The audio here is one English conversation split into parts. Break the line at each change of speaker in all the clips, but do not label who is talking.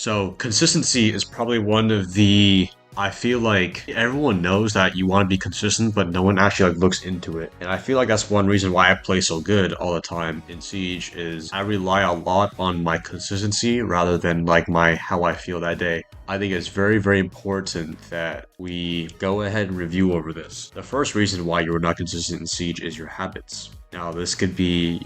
So consistency is probably one of I feel like everyone knows that you want to be consistent, but no one actually looks into it. And I feel like that's one reason why I play so good all the time in Siege is I rely a lot on my consistency rather than like my how I feel that day. I think it's very, very important that we go ahead and review over this. The first reason why you're not consistent in Siege is your habits. Now, this could be,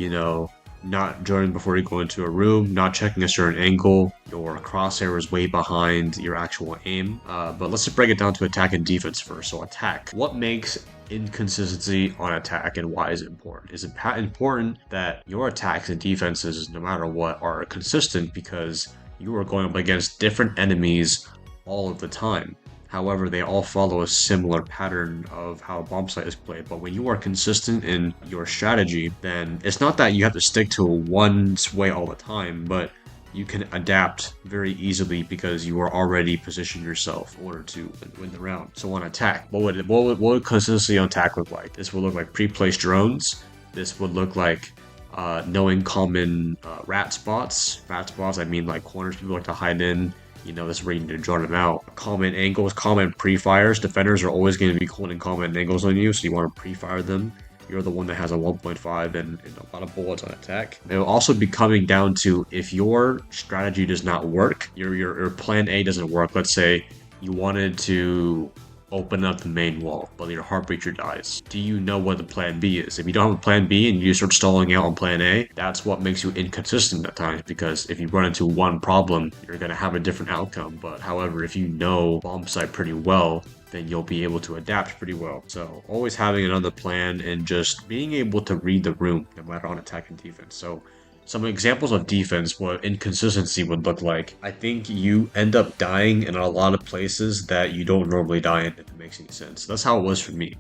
not joining before you go into a room, not checking a certain angle, your crosshair is way behind your actual aim. But let's just break it down to attack and defense first. So attack. What makes inconsistency on attack and why is it important? Is it important that your attacks and defenses, no matter what, are consistent because you are going up against different enemies all of the time? However, they all follow a similar pattern of how a bomb site is played. But when you are consistent in your strategy, then it's not that you have to stick to one way all the time, but you can adapt very easily because you are already positioned yourself in order to win the round. So on attack, what would consistency on attack look like? This would look like pre-placed drones. This would look like knowing common rat spots. Rat spots, I mean like corners people like to hide in. This is where you need to draw them out. Common angles, common pre-fires. Defenders are always going to be holding common angles on you, so you want to pre-fire them. You're the one that has a 1.5 and a lot of bullets on attack. It will also be coming down to if your strategy does not work, your plan A doesn't work. Let's say you wanted to open up the main wall, but your heart breacher dies. Do you know what the plan B is? If you don't have a plan B and you start stalling out on plan A, that's what makes you inconsistent at times, because if you run into one problem, you're going to have a different outcome. But however, if you know bomb site pretty well, then you'll be able to adapt pretty well. So always having another plan and just being able to read the room, no matter on attack and defense. So some examples of defense, what inconsistency would look like. I think you end up dying in a lot of places that you don't normally die in, if it makes any sense. That's how it was for me.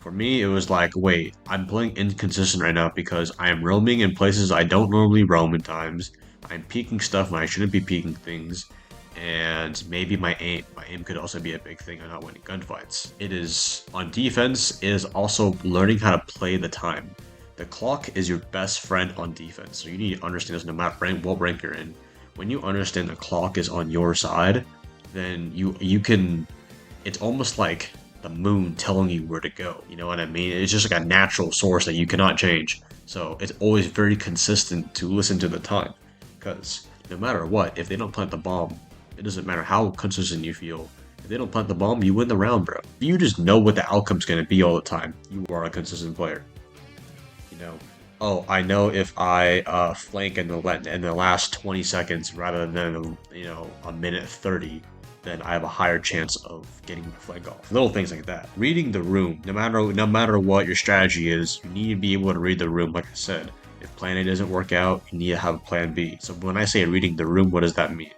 For me, it was like, wait, I'm playing inconsistent right now because I am roaming in places I don't normally roam in times. I'm peeking stuff when I shouldn't be peeking things. And maybe my aim. My aim could also be a big thing on not winning gunfights. It is, on defense, it is also learning how to play the time. The clock is your best friend on defense, so you need to understand this no matter what rank you're in. When you understand the clock is on your side, then you can. It's almost like the moon telling you where to go. You know what I mean? It's just like a natural source that you cannot change. So it's always very consistent to listen to the time, because no matter what, if they don't plant the bomb, it doesn't matter how consistent you feel. If they don't plant the bomb, you win the round, bro. If you just know what the outcome's going to be all the time, you are a consistent player. Oh, I know if I flank in the last 20 seconds rather than a minute 30, then I have a higher chance of getting the flank off. Little things like that. Reading the room, no matter what your strategy is, you need to be able to read the room. Like I said, if plan A doesn't work out, you need to have a plan B. So when I say reading the room, what does that mean?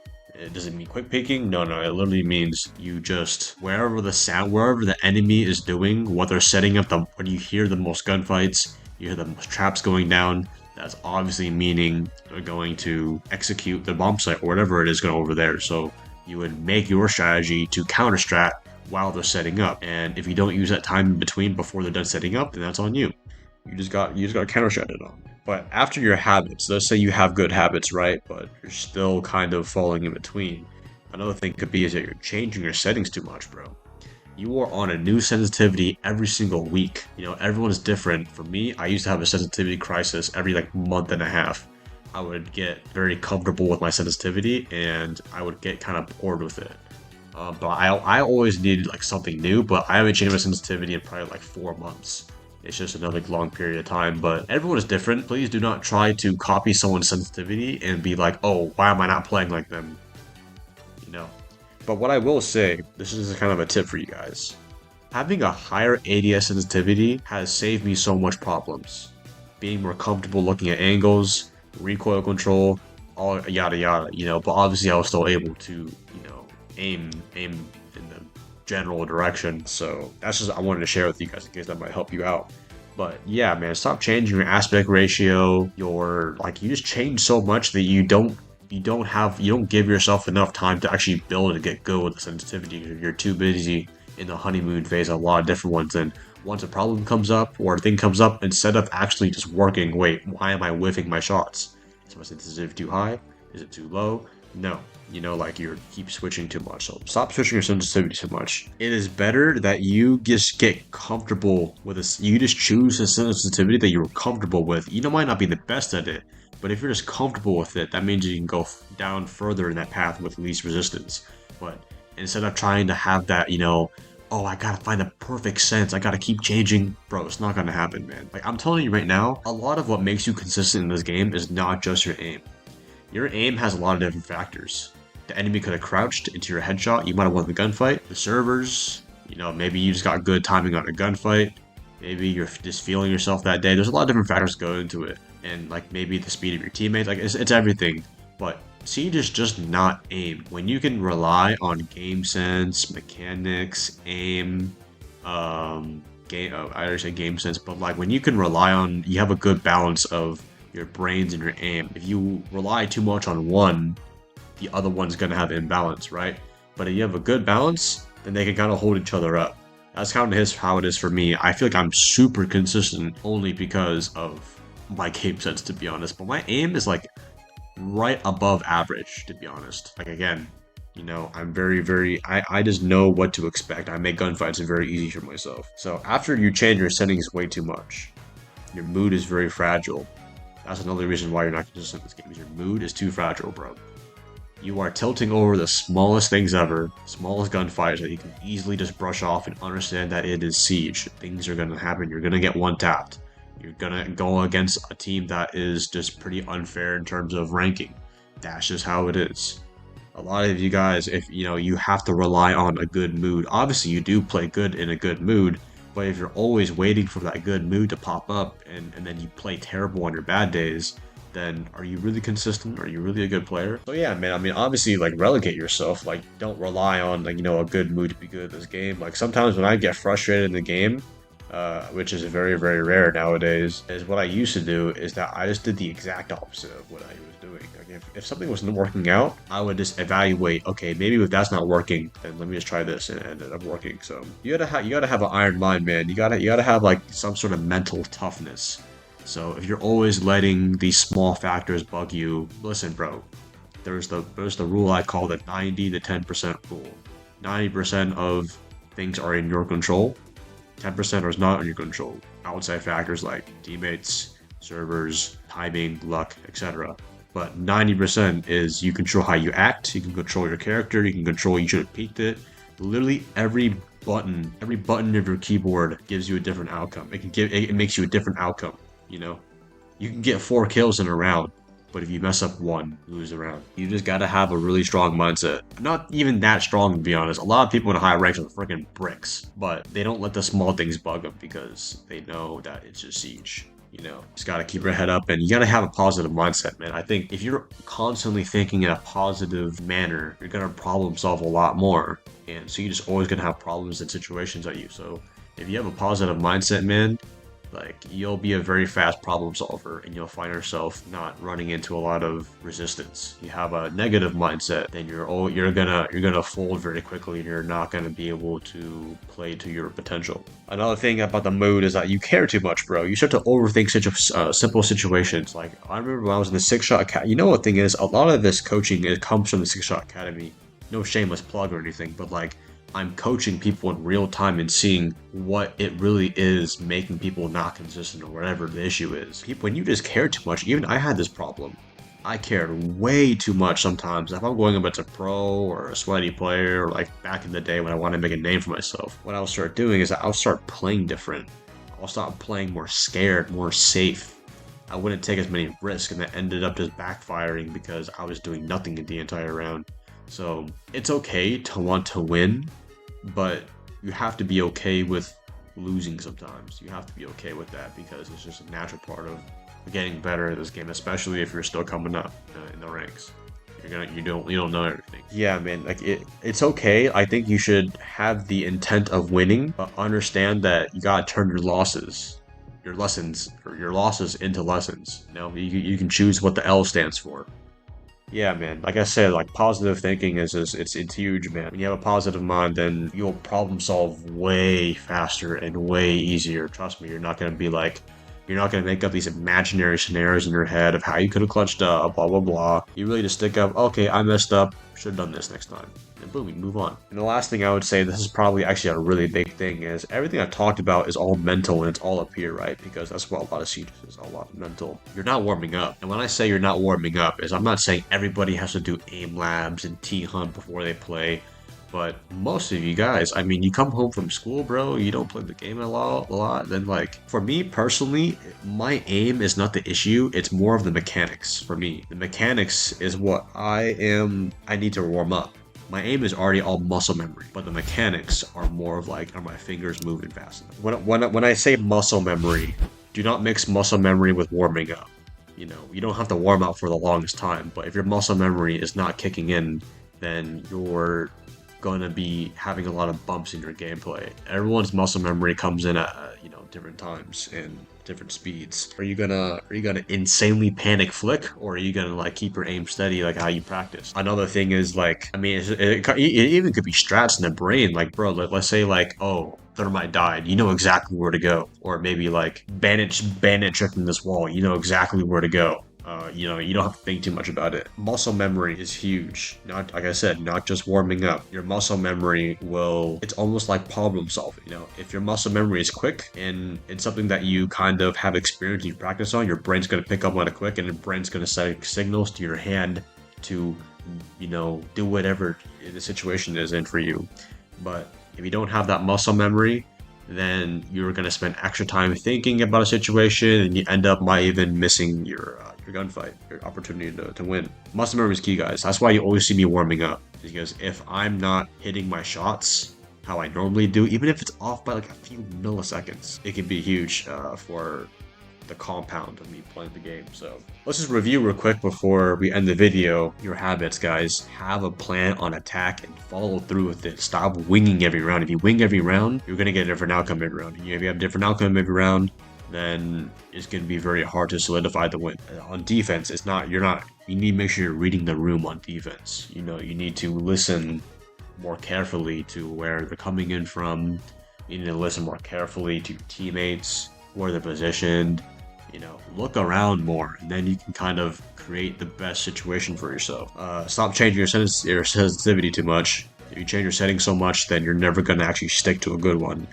Does it mean quick peeking? No, it literally means you just wherever the enemy is doing, what they're setting up, when you hear the most gunfights, you hear the most traps going down, that's obviously meaning they're going to execute the bomb site or whatever it is going over there. So you would make your strategy to counter strat while they're setting up. And if you don't use that time in between before they're done setting up, then that's on you. You just got counter strat it on. But after your habits, let's say you have good habits, right? But you're still kind of falling in between. Another thing could be is that you're changing your settings too much, bro. You are on a new sensitivity every single week. Everyone is different. For me, I used to have a sensitivity crisis every month and a half. I would get very comfortable with my sensitivity and I would get kind of bored with it. But I always needed something new, but I haven't changed my sensitivity in probably 4 months. It's just another long period of time, but everyone is different. Please do not try to copy someone's sensitivity and be like, oh, why am I not playing like them? But what I will say, this is kind of a tip for you guys. Having a higher ADS sensitivity has saved me so much problems. Being more comfortable looking at angles, recoil control, all yada yada, but obviously I was still able to, aim in the general direction. So that's just I wanted to share with you guys in case that might help you out. But yeah, man, stop changing your aspect ratio. You just change so much that you don't give yourself enough time to actually build and get good with the sensitivity. You're too busy in the honeymoon phase, a lot of different ones. And once a problem comes up or a thing comes up, instead of actually just working, wait, why am I whiffing my shots? Is my sensitivity too high? Is it too low? No, like you keep switching too much. So stop switching your sensitivity too much. It is better that you just get comfortable with this. You just choose a sensitivity that you're comfortable with. You might not be the best at it, but if you're just comfortable with it, that means you can go down further in that path with least resistance. But instead of trying to have that, oh, I gotta find the perfect sense. I gotta keep changing. Bro, it's not gonna happen, man. Like, I'm telling you right now, a lot of what makes you consistent in this game is not just your aim. Your aim has a lot of different factors. The enemy could have crouched into your headshot. You might have won the gunfight. The servers, maybe you just got good timing on a gunfight. Maybe you're just feeling yourself that day. There's a lot of different factors go into it. And like maybe the speed of your teammates, like it's everything. But Siege is just not aim. When you can rely on game sense, mechanics, aim, I already said game sense, but like when you can rely on, you have a good balance of your brains and your aim. If you rely too much on one, the other one's gonna have imbalance, right? But if you have a good balance, then they can kind of hold each other up. That's kind of how it is for me. I feel like I'm super consistent only because of my game sense, to be honest. But my aim is like right above average, to be honest. Like again, I'm I just know what to expect. I make gunfights very easy for myself. So after you change your settings way too much, your mood is very fragile. That's another reason why you're not consistent in this game, is your mood is too fragile, bro. You are tilting over the smallest things ever, smallest gunfights that you can easily just brush off and understand that it is Siege. Things are gonna happen. You're gonna get one tapped. You're gonna go against a team that is just pretty unfair in terms of ranking. That's just how it is. A lot of you guys, if you have to rely on a good mood. Obviously, you do play good in a good mood, but if you're always waiting for that good mood to pop up and then you play terrible on your bad days, then are you really consistent? Are you really a good player? So yeah, man, I mean, obviously, like, relegate yourself. Like, don't rely on, like, a good mood to be good at this game. Like, sometimes when I get frustrated in the game, which is very, very rare nowadays, is what I used to do is that I just did the exact opposite of what I was doing. Like, if something wasn't working out, I would just evaluate, okay, maybe if that's not working, then let me just try this, and it ended up working. So you gotta have an iron mind, man. You gotta have like some sort of mental toughness. So if you're always letting these small factors bug you, listen, bro. There's the rule I call the 90 to 10% rule. 90% of things are in your control. 10% is not in your control. Outside factors like teammates, servers, timing, luck, etc. But 90% is you control how you act, you can control your character, you can control you should have peeked it. Literally every button of your keyboard gives you a different outcome. It makes you a different outcome, You can get 4 kills in a round, but if you mess up one, you lose the round. You just gotta have a really strong mindset. Not even that strong, to be honest. A lot of people in high ranks are freaking bricks, but they don't let the small things bug them because they know that it's just Siege. Just gotta keep your head up and you gotta have a positive mindset, man. I think if you're constantly thinking in a positive manner, you're gonna problem solve a lot more. And so you're just always gonna have problems and situations at you. So if you have a positive mindset, man, like you'll be a very fast problem solver and you'll find yourself not running into a lot of resistance. You have a negative mindset, then you're gonna fold very quickly and you're not gonna be able to play to your potential. Another thing about the mood is that you care too much, bro. You start to overthink such simple situations. Like I remember when I was in the 6-Shot Academy. You know what thing is? A lot of this coaching it comes from the 6-Shot Academy. No shameless plug or anything, but like I'm coaching people in real time and seeing what it really is making people not consistent or whatever the issue is. When you just care too much, even I had this problem. I cared way too much sometimes. If I'm going up as a pro or a sweaty player, or like back in the day when I wanted to make a name for myself, what I'll start doing is I'll start playing different. I'll start playing more scared, more safe. I wouldn't take as many risks and that ended up just backfiring because I was doing nothing in the entire round. So it's okay to want to win, but you have to be okay with losing sometimes. You have to be okay with that because it's just a natural part of getting better at this game, especially if you're still coming up in the ranks. You don't know everything. Yeah, man, like it's okay. I think you should have the intent of winning, but understand that you gotta turn your losses into lessons. You can choose what the L stands for. Yeah, man. Like I said, like positive thinking it's huge, man. When you have a positive mind, then you'll problem solve way faster and way easier. Trust me, you're not gonna be like You're not going to make up these imaginary scenarios in your head of how you could have clutched up, blah, blah, blah. You really just stick up, okay, I messed up, should have done this next time. And boom, you move on. And the last thing I would say, this is probably actually a really big thing, is everything I've talked about is all mental and it's all up here, right? Because that's what a lot of sieges is, a lot of mental. You're not warming up. And when I say you're not warming up, is I'm not saying everybody has to do aim labs and T-hunt before they play. But most of you guys, I mean, you come home from school, bro, you don't play the game a lot, then like, for me personally, my aim is not the issue, it's more of the mechanics for me. The mechanics is what I need to warm up. My aim is already all muscle memory, but the mechanics are more of like, are my fingers moving fast enough? When I say muscle memory, do not mix muscle memory with warming up. You know, you don't have to warm up for the longest time, but if your muscle memory is not kicking in, then you're gonna be having a lot of bumps in your gameplay. Everyone's muscle memory comes in at different times and different speeds. Are you gonna insanely panic flick, or are you gonna like keep your aim steady like how you practice? Another thing is like, I mean, it even could be strats in the brain. Like, bro, let's say like, oh, thermite died, you know exactly where to go. Or maybe like bandit checking this wall, you know exactly where to go. You know, you don't have to think too much about it. Muscle memory is huge. Not, like I said, not just warming up. Your muscle memory it's almost like problem solving. You know, if your muscle memory is quick and it's something that you kind of have experience, you practice on, your brain's going to pick up on it quick, and your brain's going to send signals to your hand to, you know, do whatever the situation is in for you. But if you don't have that muscle memory, then you're going to spend extra time thinking about a situation, and you end up might even missing your gunfight, your opportunity to win. Muscle memory is key, guys. That's why you always see me warming up, because if I'm not hitting my shots how I normally do, even if it's off by like a few milliseconds, it can be huge for the compound of me playing the game. So let's just review real quick before we end the video. Your habits, guys. Have a plan on attack and follow through with it. Stop winging every round. If you wing every round, you're gonna get a different outcome every round. If you have a different outcome every round, then it's gonna be very hard to solidify the win. On defense, you need to make sure you're reading the room on defense. You know, you need to listen more carefully to where they're coming in from. You need to listen more carefully to your teammates, where they're positioned. You know, look around more, and then you can kind of create the best situation for yourself. Stop changing your sensitivity too much. If you change your settings so much, then you're never going to actually stick to a good one.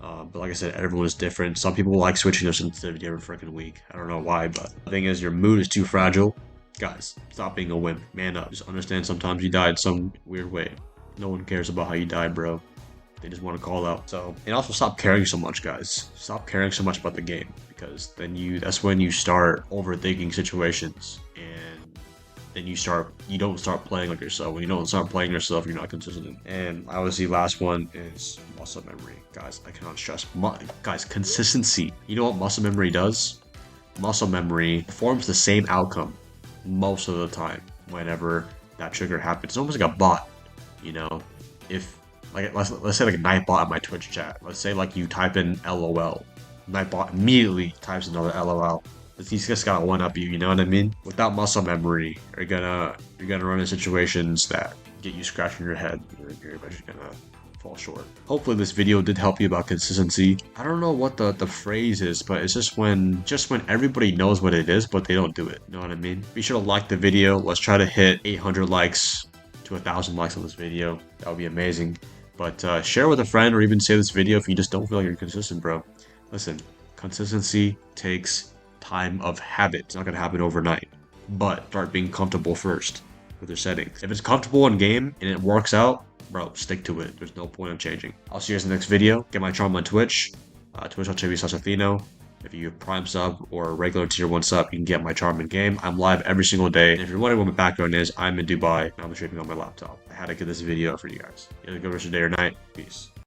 But like I said, everyone is different. Some people like switching their sensitivity every freaking week. I don't know why, but the thing is, your mood is too fragile. Guys, stop being a wimp. Man up. Just understand sometimes you died some weird way. No one cares about how you died, bro. They just want to call out. So, and also stop caring so much, guys. Stop caring so much about the game, because then that's when you start overthinking situations, and then you don't start playing like yourself. When you don't start playing yourself, you're not consistent. And obviously, last one is muscle memory, guys. I cannot stress, guys, consistency. You know what muscle memory does? Muscle memory forms the same outcome most of the time whenever that trigger happens. It's almost like a bot, you know. If like let's say like a Nightbot at my Twitch chat. Let's say like you type in LOL. Nightbot immediately types another LOL. He's just gotta one up you, you know what I mean? Without muscle memory, you're gonna run into situations that get you scratching your head. You're eventually gonna fall short. Hopefully this video did help you about consistency. I don't know what the phrase is, but it's just when everybody knows what it is, but they don't do it. You know what I mean? Be sure to like the video. Let's try to hit 800 likes to 1,000 likes on this video. That would be amazing. But share with a friend, or even save this video if you just don't feel like you're consistent, bro. Listen, consistency takes time of habit. It's not going to happen overnight. But start being comfortable first with your settings. If it's comfortable in game and it works out, bro, stick to it. There's no point of changing. I'll see you guys in the next video. Get my charm on Twitch. Twitch.tv/Athieno. If you have Prime sub or a regular tier 1 sub, you can get my charm in game. I'm live every single day. And if you're wondering what my background is, I'm in Dubai and I'm streaming on my laptop. I had to get this video for you guys. You have a good rest of your day or night. Peace.